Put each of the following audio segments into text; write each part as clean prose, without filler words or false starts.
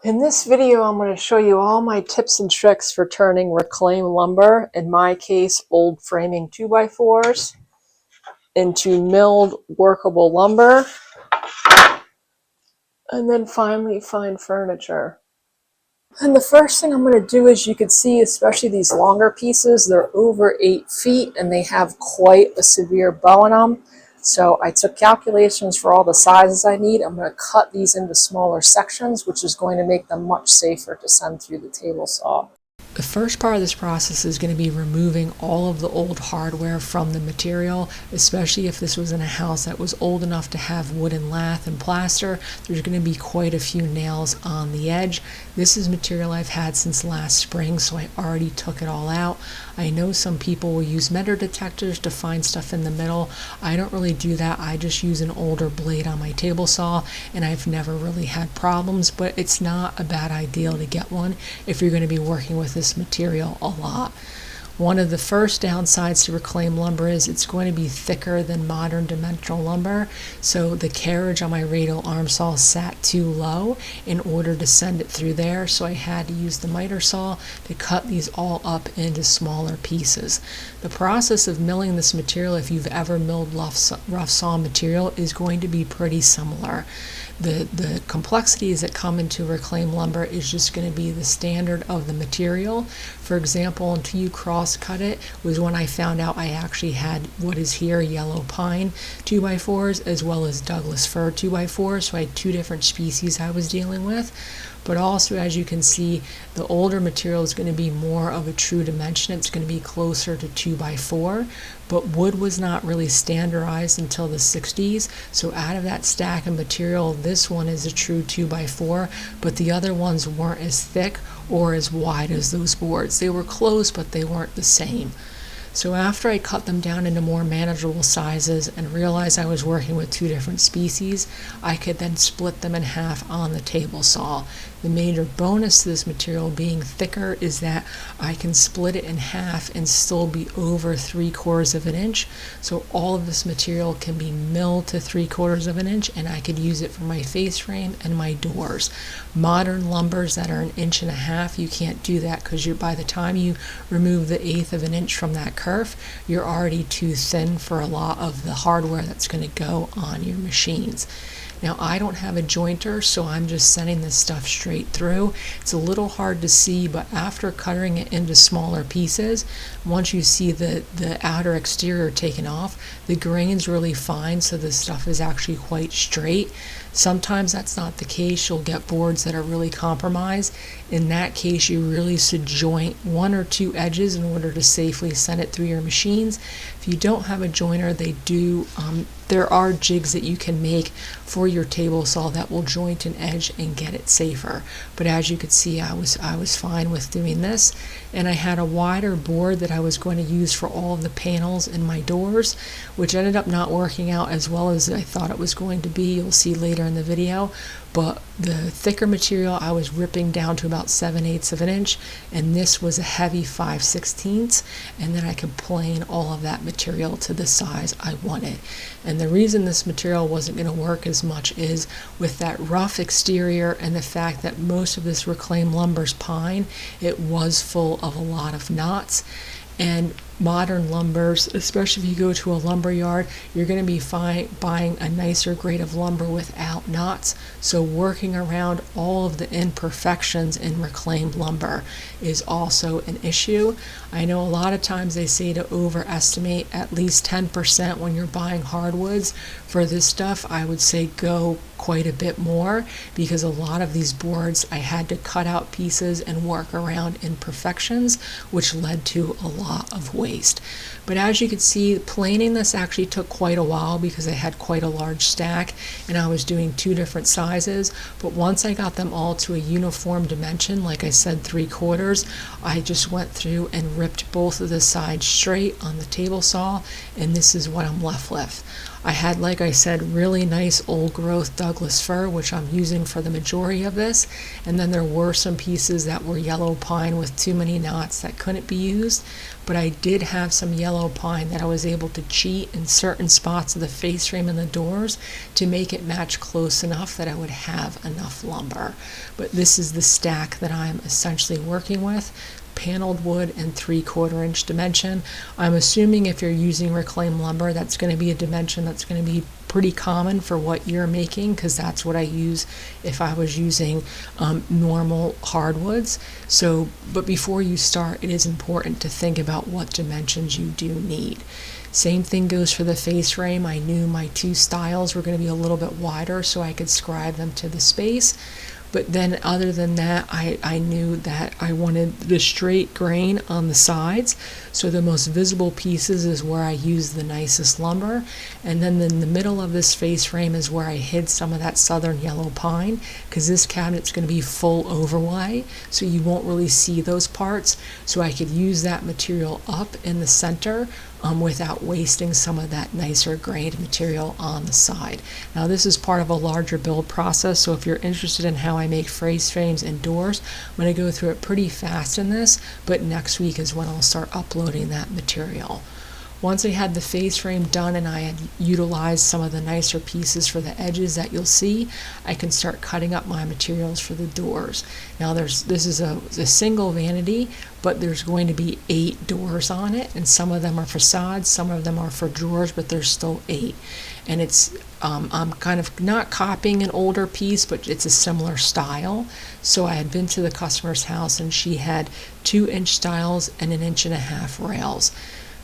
In this video, I'm going to show you all my tips and tricks for turning reclaimed lumber, in my case, old framing 2x4s, into milled workable lumber, and then finally fine furniture. And the first thing I'm going to do is, you can see, especially these longer pieces, they're over 8 feet and they have quite a severe bow in them. So I took calculations for all the sizes I need. I'm going to cut these into smaller sections, which is going to make them much safer to send through the table saw. The first part of this process is going to be removing all of the old hardware from the material, especially if this was in a house that was old enough to have wooden lath and plaster. There's going to be quite a few nails on the edge. This is material I've had since last spring, so I already took it all out. I know some people will use metal detectors to find stuff in the middle. I don't really do that. I just use an older blade on my table saw, and I've never really had problems, but it's not a bad idea to get one if you're going to be working with this material a lot. One of the first downsides to reclaimed lumber is it's going to be thicker than modern dimensional lumber, so the carriage on my radial arm saw sat too low in order to send it through there, so I had to use the miter saw to cut these all up into smaller pieces. The process of milling this material, if you've ever milled rough saw material, is going to be pretty similar. The complexities that come into reclaimed lumber is just going to be the standard of the material. For example, until you cross cut it was when I found out I actually had what is here yellow pine 2x4s as well as Douglas fir 2x4s, so I had two different species I was dealing with. But also, as you can see, the older material is going to be more of a true dimension. It's going to be closer to 2x4, but wood was not really standardized until the 60s. So out of that stack of material, this one is a true 2x4, but the other ones weren't as thick or as wide as those boards. They were close, but they weren't the same. So after I cut them down into more manageable sizes and realized I was working with two different species, I could then split them in half on the table saw. The major bonus to this material being thicker is that I can split it in half and still be over 3/4 of an inch. So all of this material can be milled to 3/4 of an inch, and I could use it for my face frame and my doors. Modern lumbers that are 1.5 inches, you can't do that because by the time you remove the 1/8 of an inch from that kerf, you're already too thin for a lot of the hardware that's going to go on your machines. Now, I don't have a jointer, so I'm just sending this stuff straight through. It's a little hard to see, but after cutting it into smaller pieces, once you see the outer exterior taken off, the grain's really fine, so the stuff is actually quite straight. Sometimes that's not the case. You'll get boards that are really compromised. In that case, you really should joint 1 or 2 edges in order to safely send it through your machines. If you don't have a jointer, there are jigs that you can make for your table saw that will joint an edge and get it safer. But as you could see, I was fine with doing this, and I had a wider board that I was going to use for all of the panels in my doors, which ended up not working out as well as I thought it was going to be. You'll see later in the video. But the thicker material I was ripping down to about 7/8 of an inch, and this was a heavy 5/16, and then I could plane all of that material to the size I wanted. And the reason this material wasn't going to work as much is with that rough exterior and the fact that most of this reclaimed lumber's pine, it was full of a lot of knots. And modern lumbers, especially if you go to a lumber yard, you're going to be buying a nicer grade of lumber without knots. So working around all of the imperfections in reclaimed lumber is also an issue. I know a lot of times they say to overestimate at least 10% when you're buying hardwoods. For this stuff, I would say go quite a bit more, because a lot of these boards I had to cut out pieces and work around imperfections, which led to a lot of waste. But as you can see, planing this actually took quite a while because I had quite a large stack and I was doing 2 different sizes. But once I got them all to a uniform dimension, like I said, 3/4, I just went through and ripped both of the sides straight on the table saw, and this is what I'm left with. I had, like I said, really nice old growth Douglas fir, which I'm using for the majority of this, and then there were some pieces that were yellow pine with too many knots that couldn't be used, but I did have some yellow pine that I was able to cheat in certain spots of the face frame and the doors to make it match close enough that I would have enough lumber. But this is the stack that I'm essentially working with. Paneled wood and 3/4 inch dimension. I'm assuming if you're using reclaimed lumber, that's going to be a dimension that's going to be pretty common for what you're making, because that's what I use if I was using normal hardwoods. So, but before you start, it is important to think about what dimensions you do need. Same thing goes for the face frame. I knew my 2 stiles were going to be a little bit wider so I could scribe them to the space. But then other than that, I knew that I wanted the straight grain on the sides. So the most visible pieces is where I use the nicest lumber. And then in the middle of this face frame is where I hid some of that southern yellow pine, because this cabinet's going to be full overlay, so you won't really see those parts. So I could use that material up in the center without wasting some of that nicer grained material on the side. Now this is part of a larger build process, so if you're interested in how I make face frames and doors, I'm going to go through it pretty fast in this, but next week is when I'll start uploading that material. Once I had the face frame done and I had utilized some of the nicer pieces for the edges that you'll see, I can start cutting up my materials for the doors. Now this is a single vanity, but there's going to be 8 doors on it, and some of them are facades, some of them are for drawers, but there's still 8. And it's I'm kind of not copying an older piece, but it's a similar style. So I had been to the customer's house and she had 2-inch stiles and 1.5-inch rails.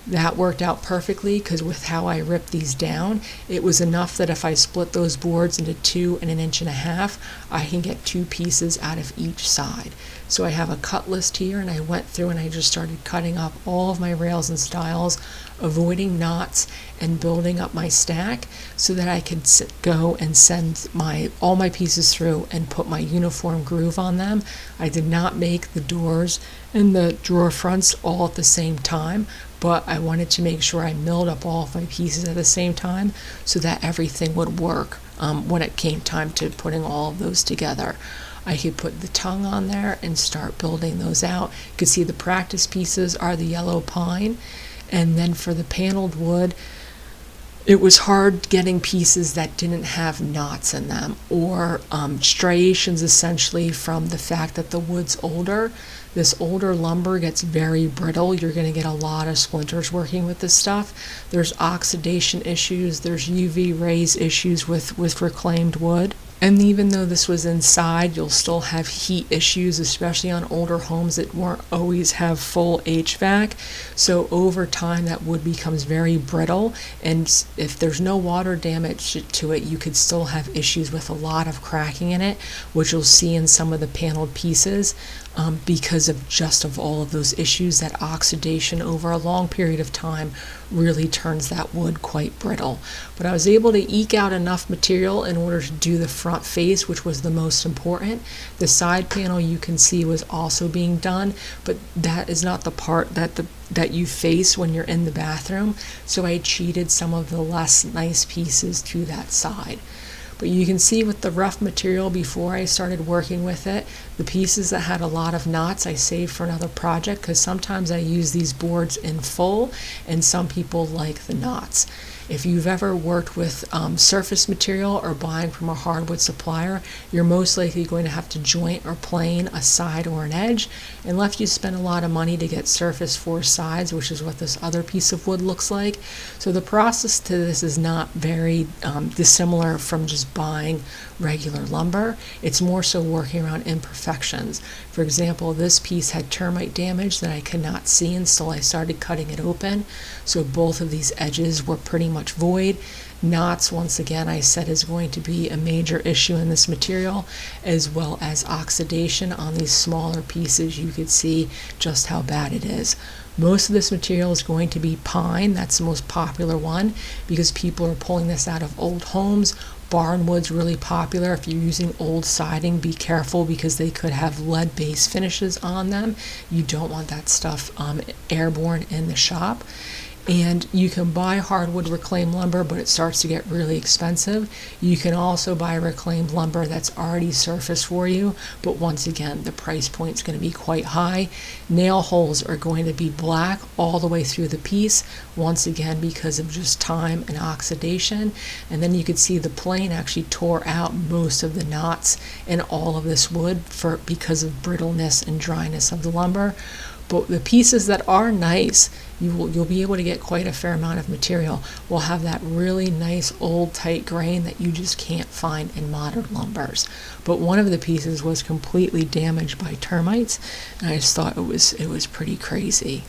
That worked out perfectly, because with how I ripped these down, it was enough that if I split those boards into 2 and 1.5 inches, I can get 2 pieces out of each side. So I have a cut list here, and I went through and I just started cutting up all of my rails and stiles, avoiding knots and building up my stack so that I could go and send all my pieces through and put my uniform groove on them. I did not make the doors and the drawer fronts all at the same time, but I wanted to make sure I milled up all of my pieces at the same time so that everything would work when it came time to putting all of those together. I could put the tongue on there and start building those out. You can see the practice pieces are the yellow pine, and then for the paneled wood, it was hard getting pieces that didn't have knots in them or striations, essentially from the fact that the wood's older. This older lumber gets very brittle. You're going to get a lot of splinters working with this stuff. There's oxidation issues. There's UV rays issues with reclaimed wood. And even though this was inside, you'll still have heat issues, especially on older homes that won't always have full HVAC. So over time, that wood becomes very brittle. And if there's no water damage to it, you could still have issues with a lot of cracking in it, which you'll see in some of the paneled pieces. Because of all of those issues, that oxidation over a long period of time really turns that wood quite brittle. But I was able to eke out enough material in order to do the front face, which was the most important. The side panel you can see was also being done, but that is not the part that you face when you're in the bathroom. So I cheated some of the less nice pieces to that side. But you can see with the rough material before I started working with it, the pieces that had a lot of knots I saved for another project, because sometimes I use these boards in full and some people like the knots. If you've ever worked with surface material or buying from a hardwood supplier, you're most likely going to have to joint or plane a side or an edge, unless you spend a lot of money to get surface 4 sides, which is what this other piece of wood looks like. So the process to this is not very dissimilar from just buying regular lumber. It's more so working around imperfections. For example, this piece had termite damage that I could not see until I started cutting it open. So both of these edges were pretty much void. Knots, once again, I said is going to be a major issue in this material, as well as oxidation on these smaller pieces. You could see just how bad it is. Most of this material is going to be pine. That's the most popular one because people are pulling this out of old homes. Barnwood's really popular. If you're using old siding, be careful because they could have lead-based finishes on them. You don't want that stuff airborne in the shop. And you can buy hardwood reclaimed lumber, but it starts to get really expensive. You can also buy reclaimed lumber that's already surfaced for you, but once again, the price point is going to be quite high. Nail holes are going to be black all the way through the piece, once again because of just time and oxidation. And then you could see the plane actually tore out most of the knots in all of this wood because of brittleness and dryness of the lumber. But the pieces that are nice, you'll be able to get quite a fair amount of material. Will have that really nice old tight grain that you just can't find in modern lumbers. But one of the pieces was completely damaged by termites, and I just thought it was pretty crazy.